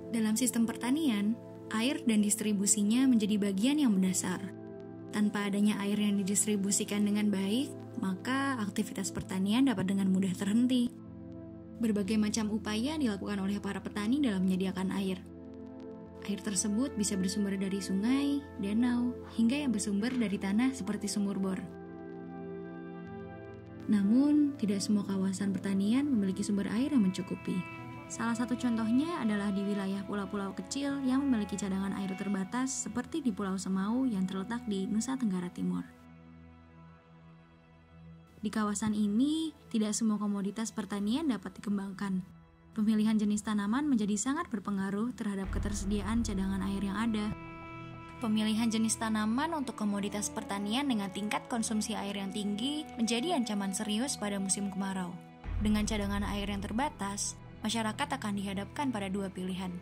Dalam sistem pertanian, air dan distribusinya menjadi bagian yang mendasar. Tanpa adanya air yang didistribusikan dengan baik, maka aktivitas pertanian dapat dengan mudah terhenti. Berbagai macam upaya dilakukan oleh para petani dalam menyediakan air. Air tersebut bisa bersumber dari sungai, danau, hingga yang bersumber dari tanah seperti sumur bor. Namun, tidak semua kawasan pertanian memiliki sumber air yang mencukupi. Salah satu contohnya adalah di wilayah pulau-pulau kecil yang memiliki cadangan air terbatas seperti di Pulau Semau yang terletak di Nusa Tenggara Timur. Di kawasan ini, tidak semua komoditas pertanian dapat dikembangkan. Pemilihan jenis tanaman menjadi sangat berpengaruh terhadap ketersediaan cadangan air yang ada. Pemilihan jenis tanaman untuk komoditas pertanian dengan tingkat konsumsi air yang tinggi menjadi ancaman serius pada musim kemarau. Dengan cadangan air yang terbatas, masyarakat akan dihadapkan pada dua pilihan: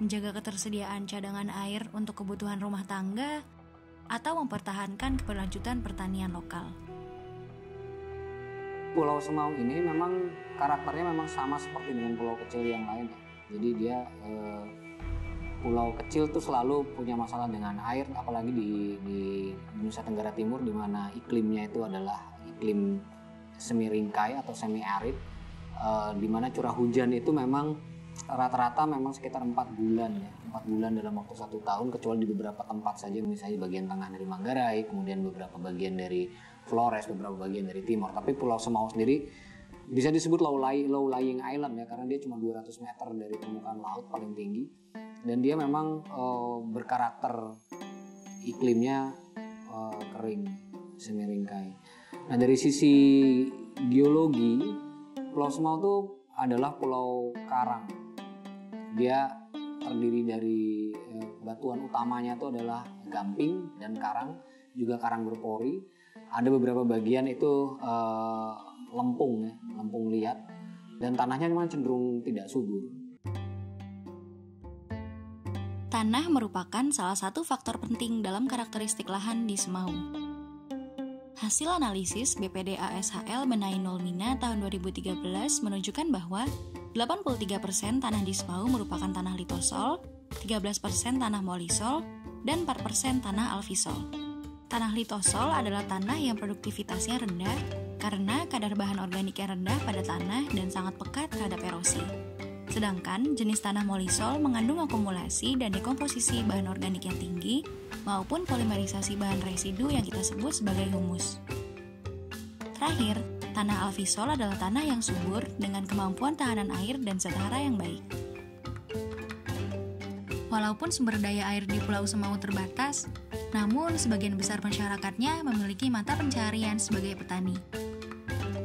menjaga ketersediaan cadangan air untuk kebutuhan rumah tangga, atau mempertahankan keberlanjutan pertanian lokal. Pulau Semau ini memang karakternya memang sama seperti dengan pulau kecil yang lain. Jadi dia pulau kecil tuh selalu punya masalah dengan air, apalagi di Nusa Tenggara Timur di mana iklimnya itu adalah iklim semi ringkai atau semi arid. Di mana curah hujan itu memang rata-rata memang sekitar 4 bulan ya, 4 bulan dalam waktu 1 tahun, kecuali di beberapa tempat saja, misalnya bagian tengah dari Manggarai, kemudian beberapa bagian dari Flores, beberapa bagian dari timur. Tapi Pulau Semau sendiri bisa disebut low lying island ya, karena dia cuma 200 meter dari permukaan laut paling tinggi, dan dia memang berkarakter iklimnya kering, semi ringkai. Nah, dari sisi geologi, Pulau Semau itu adalah pulau karang. Dia terdiri dari batuan utamanya itu adalah gamping dan karang, juga karang berpori. Ada beberapa bagian itu lempung ya, lempung liat, dan tanahnya memang cenderung tidak subur. Tanah merupakan salah satu faktor penting dalam karakteristik lahan di Semau. Hasil analisis BPD ASHL Benai Nol Mina tahun 2013 menunjukkan bahwa 83% tanah di Semau merupakan tanah litosol, 13% tanah molisol, dan 4% tanah alfisol. Tanah litosol adalah tanah yang produktivitasnya rendah karena kadar bahan organiknya rendah pada tanah dan sangat pekat terhadap erosi. Sedangkan jenis tanah molisol mengandung akumulasi dan dekomposisi bahan organik yang tinggi maupun polimerisasi bahan residu yang kita sebut sebagai humus. Terakhir, tanah alfisol adalah tanah yang subur dengan kemampuan tahanan air dan zat hara yang baik. Walaupun sumber daya air di Pulau Semau terbatas, namun sebagian besar masyarakatnya memiliki mata pencaharian sebagai petani.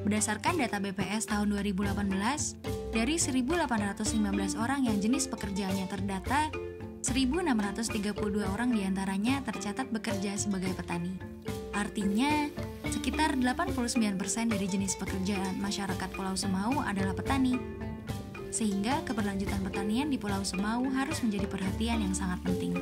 Berdasarkan data BPS tahun 2018, dari 1.815 orang yang jenis pekerjaannya terdata, 1.632 orang diantaranya tercatat bekerja sebagai petani. Artinya, sekitar 89% dari jenis pekerjaan masyarakat Pulau Semau adalah petani. Sehingga keberlanjutan pertanian di Pulau Semau harus menjadi perhatian yang sangat penting.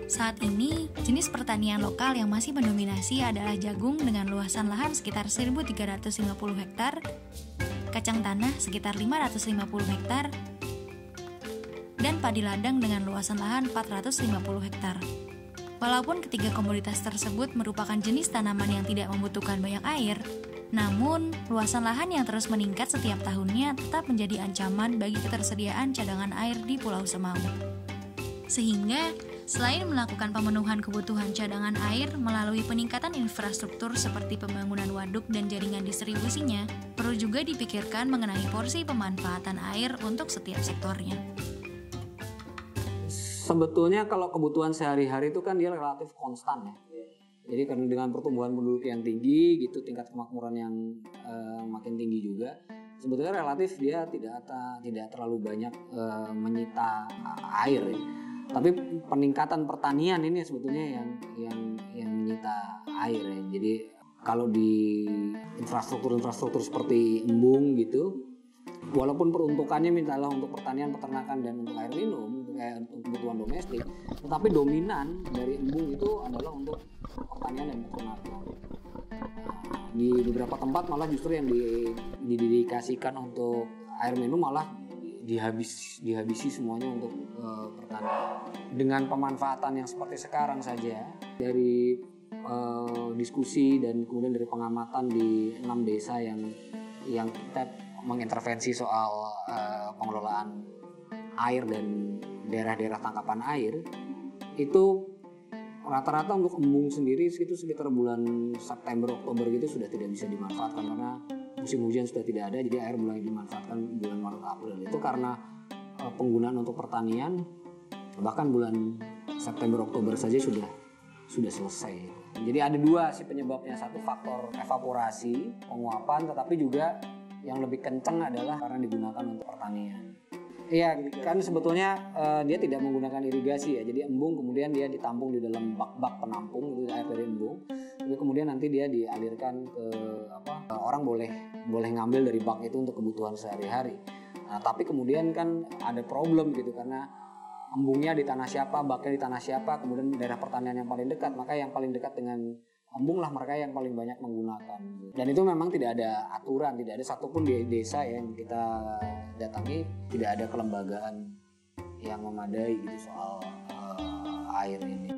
Saat ini, jenis pertanian lokal yang masih mendominasi adalah jagung dengan luasan lahan sekitar 1.350 hektar, kacang tanah sekitar 550 hektar, dan padi ladang dengan luasan lahan 450 hektar. Walaupun ketiga komoditas tersebut merupakan jenis tanaman yang tidak membutuhkan banyak air, namun luasan lahan yang terus meningkat setiap tahunnya tetap menjadi ancaman bagi ketersediaan cadangan air di Pulau Semau. Sehingga, selain melakukan pemenuhan kebutuhan cadangan air melalui peningkatan infrastruktur seperti pembangunan waduk dan jaringan distribusinya, perlu juga dipikirkan mengenai porsi pemanfaatan air untuk setiap sektornya. Sebetulnya kalau kebutuhan sehari-hari itu kan dia relatif konstan ya. Jadi karena dengan pertumbuhan penduduk yang tinggi gitu, tingkat kemakmuran yang makin tinggi juga, sebetulnya relatif dia tidak terlalu banyak menyita air ya. Tapi peningkatan pertanian ini sebetulnya yang menyita air ya. Jadi kalau di infrastruktur seperti embung gitu, walaupun peruntukannya misalnya untuk pertanian, peternakan dan untuk air minum, untuk kebutuhan domestik, tetapi dominan dari embung itu adalah untuk pertanian dan peternakan. Nah, Di beberapa tempat malah justru yang didedikasikan untuk air minum malah dihabisi semuanya untuk pertanian. Dengan pemanfaatan yang seperti sekarang saja, dari diskusi dan kemudian dari pengamatan di 6 desa yang kita mengintervensi soal pengelolaan air dan daerah-daerah tangkapan air, itu rata-rata untuk embung sendiri itu sekitar bulan September Oktober gitu sudah tidak bisa dimanfaatkan karena musim hujan sudah tidak ada, jadi air mulai dimanfaatkan bulan Maret April. Itu karena penggunaan untuk pertanian bahkan bulan September Oktober saja sudah selesai. Jadi ada dua sih penyebabnya, satu faktor evaporasi, penguapan, tetapi juga yang lebih kencang adalah karena digunakan untuk pertanian. Iya, kan sebetulnya dia tidak menggunakan irigasi ya. Jadi embung kemudian dia ditampung di dalam bak-bak penampung itu air dari embung. Tapi kemudian nanti dia dialirkan ke orang boleh ngambil dari bak itu untuk kebutuhan sehari-hari. Nah, tapi kemudian kan ada problem gitu karena embungnya di tanah siapa, baknya di tanah siapa, kemudian daerah pertanian yang paling dekat, maka yang paling dekat dengan embung lah mereka yang paling banyak menggunakan. Dan itu memang tidak ada aturan, tidak ada satupun di desa yang kita datangi, tidak ada kelembagaan yang memadai gitu soal air ini.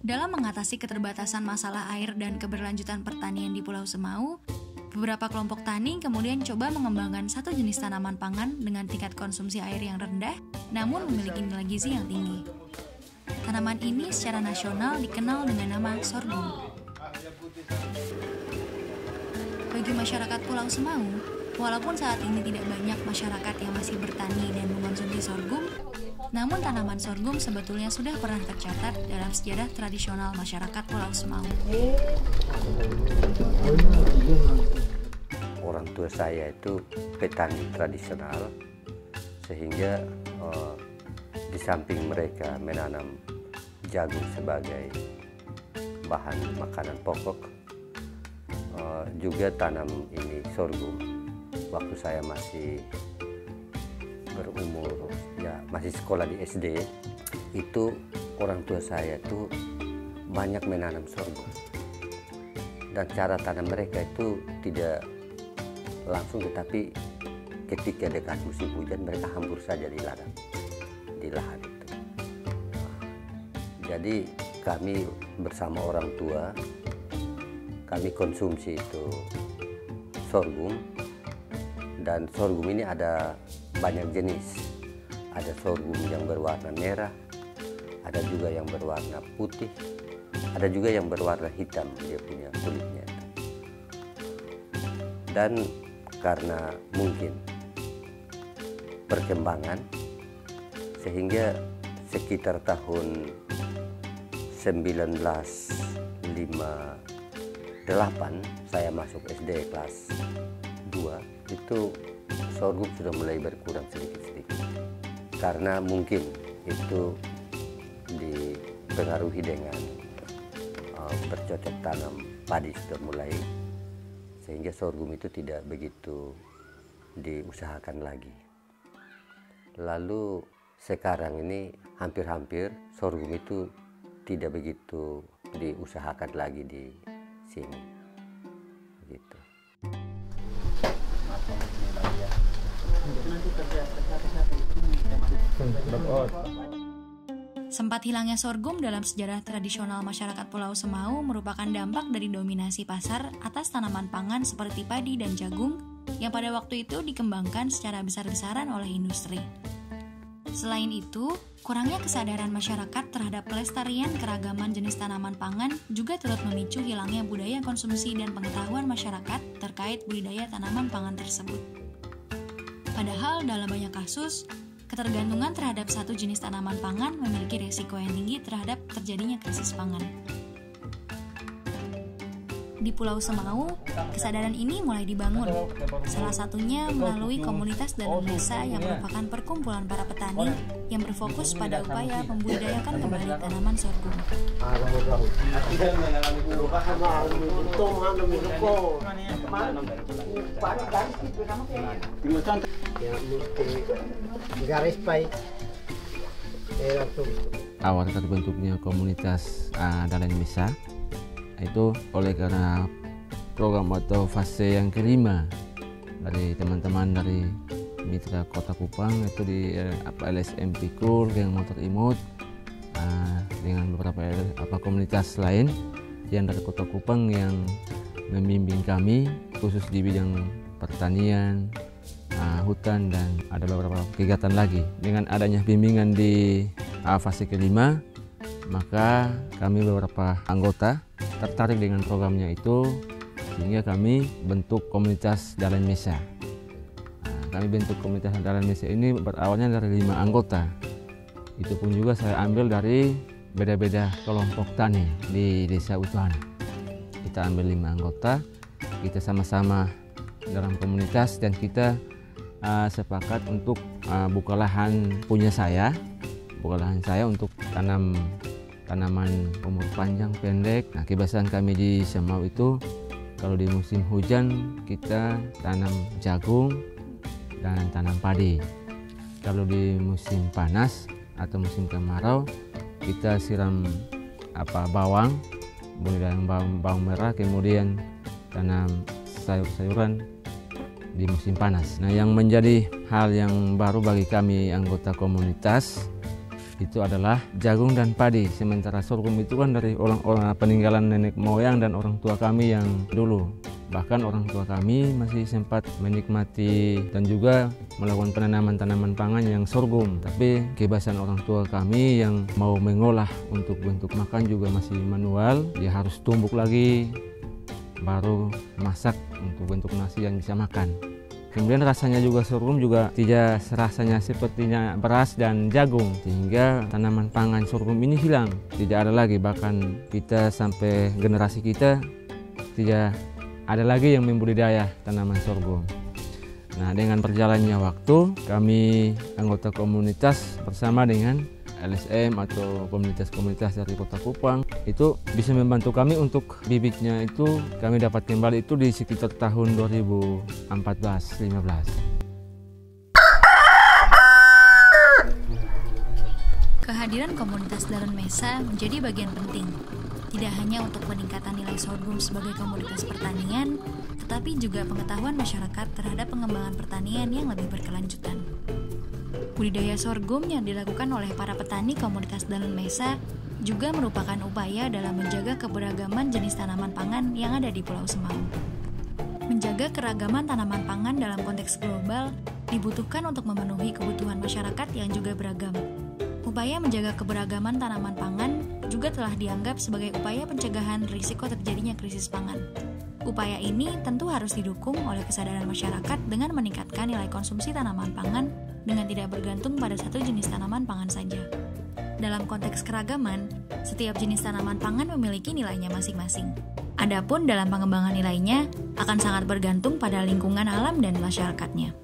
Dalam mengatasi keterbatasan masalah air dan keberlanjutan pertanian di Pulau Semau, beberapa kelompok tani kemudian coba mengembangkan satu jenis tanaman pangan dengan tingkat konsumsi air yang rendah, namun memiliki nilai gizi yang tinggi. Tanaman ini secara nasional dikenal dengan nama sorghum. Bagi masyarakat Pulau Semau, walaupun saat ini tidak banyak masyarakat yang masih bertani dan mengonsumsi sorghum, namun tanaman sorghum sebetulnya sudah pernah tercatat dalam sejarah tradisional masyarakat Pulau Semau. Orang tua saya itu petani tradisional, sehingga di samping mereka menanam jagung sebagai bahan makanan pokok, juga tanam ini sorghum. Waktu saya masih berumur, ya masih sekolah di SD, itu orang tua saya itu banyak menanam sorghum. Dan cara tanam mereka itu tidak langsung, tetapi ketika dekat musim hujan mereka hambur saja di ladang, di lahan itu. Jadi kami bersama orang tua, kami konsumsi itu sorghum. Dan sorghum ini ada banyak jenis. Ada sorghum yang berwarna merah, ada juga yang berwarna putih, ada juga yang berwarna hitam, dia punya kulitnya. Dan karena mungkin perkembangan, sehingga sekitar tahun 1958 saya masuk SD kelas 2, itu sorghum sudah mulai berkurang sedikit-sedikit. Karena mungkin itu dipengaruhi dengan bercocok tanam padi sudah mulai, sehingga sorghum itu tidak begitu diusahakan lagi. Lalu sekarang ini hampir-hampir sorghum itu tidak begitu diusahakan lagi di sini. Begitu. Sempat hilangnya sorghum dalam sejarah tradisional masyarakat Pulau Semau merupakan dampak dari dominasi pasar atas tanaman pangan seperti padi dan jagung yang pada waktu itu dikembangkan secara besar-besaran oleh industri. Selain itu, kurangnya kesadaran masyarakat terhadap pelestarian keragaman jenis tanaman pangan juga turut memicu hilangnya budaya konsumsi dan pengetahuan masyarakat terkait budidaya tanaman pangan tersebut. Padahal dalam banyak kasus, ketergantungan terhadap satu jenis tanaman pangan memiliki risiko yang tinggi terhadap terjadinya krisis pangan. Di Pulau Semau, kesadaran ini mulai dibangun. Salah satunya melalui komunitas dalam desa yang merupakan perkumpulan para petani yang berfokus pada upaya membudidayakan kembali tanaman sorghum. Awal terbentuknya komunitas dalam desa itu oleh karena program atau fase yang kelima dari teman-teman dari Mitra Kota Kupang, itu di LSM Pikul, Geng Motor Imut, dengan beberapa komunitas lain yang dari Kota Kupang yang membimbing kami khusus di bidang pertanian, hutan, dan ada beberapa kegiatan lagi. Dengan adanya bimbingan di fase kelima, maka kami beberapa anggota tertarik dengan programnya itu, sehingga kami bentuk komunitas Dalan Mesa. Kami bentuk komunitas Dalan Mesa ini berawalnya dari 5 anggota. Itu pun juga saya ambil dari beda-beda kelompok tani di Desa Utuhan. Kita ambil 5 anggota, kita sama-sama dalam komunitas, dan kita sepakat untuk buka lahan punya saya, untuk tanam tanaman umur panjang pendek. Nah, kebiasaan kami di Semau itu kalau di musim hujan kita tanam jagung dan tanam padi. Kalau di musim panas atau musim kemarau kita siram bawang, kemudian bawang merah, kemudian tanam sayur-sayuran di musim panas. Nah, yang menjadi hal yang baru bagi kami anggota komunitas itu adalah jagung dan padi. Sementara sorghum itu kan dari orang peninggalan nenek moyang dan orang tua kami yang dulu. Bahkan orang tua kami masih sempat menikmati dan juga melakukan penanaman tanaman pangan yang sorghum. Tapi kebiasaan orang tua kami yang mau mengolah untuk bentuk makan juga masih manual. Dia harus tumbuk lagi, baru masak untuk bentuk nasi yang bisa makan. Kemudian rasanya juga sorghum juga tidak rasanya sepertinya beras dan jagung, sehingga tanaman pangan sorghum ini hilang. Tidak ada lagi, bahkan kita sampai generasi kita tidak ada lagi yang membudidaya tanaman sorghum. Nah, dengan berjalannya waktu, kami anggota komunitas bersama dengan LSM atau komunitas-komunitas dari Kota Kupang itu bisa membantu kami untuk bibitnya itu kami dapat kembali itu di sekitar tahun 2014-15. Kehadiran komunitas Dalan Mesa menjadi bagian penting, tidak hanya untuk peningkatan nilai sorghum sebagai komoditas pertanian, tetapi juga pengetahuan masyarakat terhadap pengembangan pertanian yang lebih berkelanjutan. Budidaya sorghum yang dilakukan oleh para petani komunitas Dalan Mesa juga merupakan upaya dalam menjaga keberagaman jenis tanaman pangan yang ada di Pulau Semau. Menjaga keragaman tanaman pangan dalam konteks global dibutuhkan untuk memenuhi kebutuhan masyarakat yang juga beragam. Upaya menjaga keberagaman tanaman pangan juga telah dianggap sebagai upaya pencegahan risiko terjadinya krisis pangan. Upaya ini tentu harus didukung oleh kesadaran masyarakat dengan meningkatkan nilai konsumsi tanaman pangan dengan tidak bergantung pada satu jenis tanaman pangan saja. Dalam konteks keragaman, setiap jenis tanaman pangan memiliki nilainya masing-masing. Adapun dalam pengembangan nilainya akan sangat bergantung pada lingkungan alam dan masyarakatnya.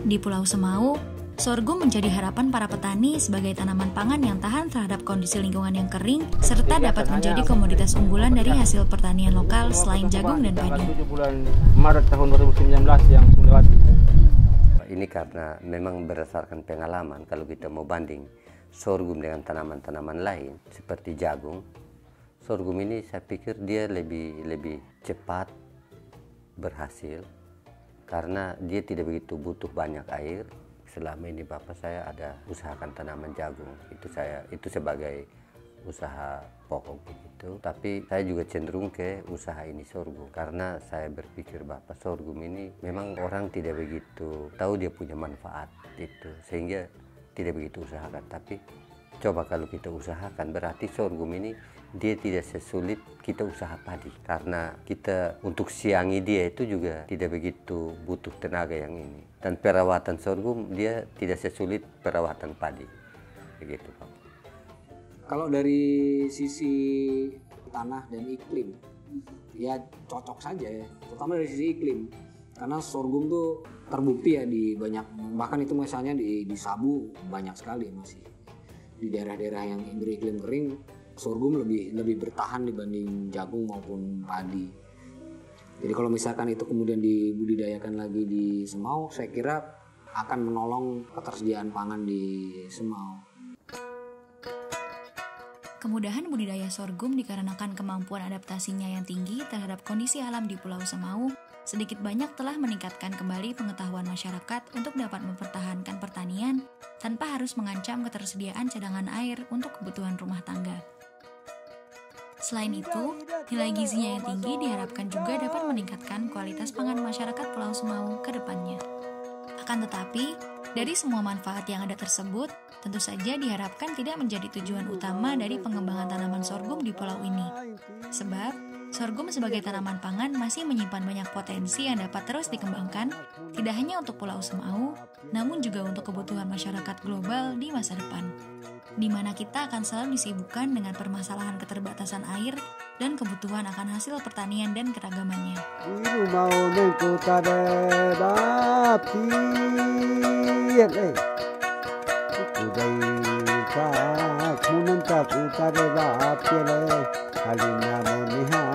Di Pulau Semau, sorghum menjadi harapan para petani sebagai tanaman pangan yang tahan terhadap kondisi lingkungan yang kering, serta dapat menjadi komoditas unggulan dari hasil pertanian lokal selain jagung dan padi. Bulan Maret tahun 2019 yang lewat. Ini karena memang berdasarkan pengalaman, kalau kita mau banding sorghum dengan tanaman-tanaman lain seperti jagung, sorghum ini saya pikir dia lebih cepat berhasil karena dia tidak begitu butuh banyak air. Selama ini bapak saya ada usahakan tanaman jagung, itu sebagai usaha pokok begitu. Tapi saya juga cenderung ke usaha ini sorghum karena saya berpikir bapak sorghum ini memang orang tidak begitu tahu dia punya manfaat itu, sehingga tidak begitu usahakan. Tapi coba kalau kita usahakan, berarti sorghum ini dia tidak sesulit kita usaha padi, karena kita untuk siangi dia itu juga tidak begitu butuh tenaga yang ini, dan perawatan sorghum dia tidak sesulit perawatan padi begitu Pak. Kalau dari sisi tanah dan iklim ya cocok saja ya, terutama dari sisi iklim, karena sorghum tuh terbukti ya di banyak, bahkan itu misalnya di Sabu banyak sekali masih di daerah-daerah yang beriklim kering, sorghum lebih bertahan dibanding jagung maupun padi. Jadi kalau misalkan itu kemudian dibudidayakan lagi di Semau, saya kira akan menolong ketersediaan pangan di Semau. Kemudahan budidaya sorghum dikarenakan kemampuan adaptasinya yang tinggi terhadap kondisi alam di Pulau Semau, sedikit banyak telah meningkatkan kembali pengetahuan masyarakat untuk dapat mempertahankan pertanian tanpa harus mengancam ketersediaan cadangan air untuk kebutuhan rumah tangga. Selain itu, nilai gizinya yang tinggi diharapkan juga dapat meningkatkan kualitas pangan masyarakat Pulau Semau ke depannya. Akan tetapi, dari semua manfaat yang ada tersebut, tentu saja diharapkan tidak menjadi tujuan utama dari pengembangan tanaman sorghum di pulau ini. Sebab, sorghum sebagai tanaman pangan masih menyimpan banyak potensi yang dapat terus dikembangkan, tidak hanya untuk Pulau Semau, namun juga untuk kebutuhan masyarakat global di masa depan, di mana kita akan selalu disibukkan dengan permasalahan keterbatasan air dan kebutuhan akan hasil pertanian dan keragamannya. Kuday ka kunan ka utare ba piele alina mo niha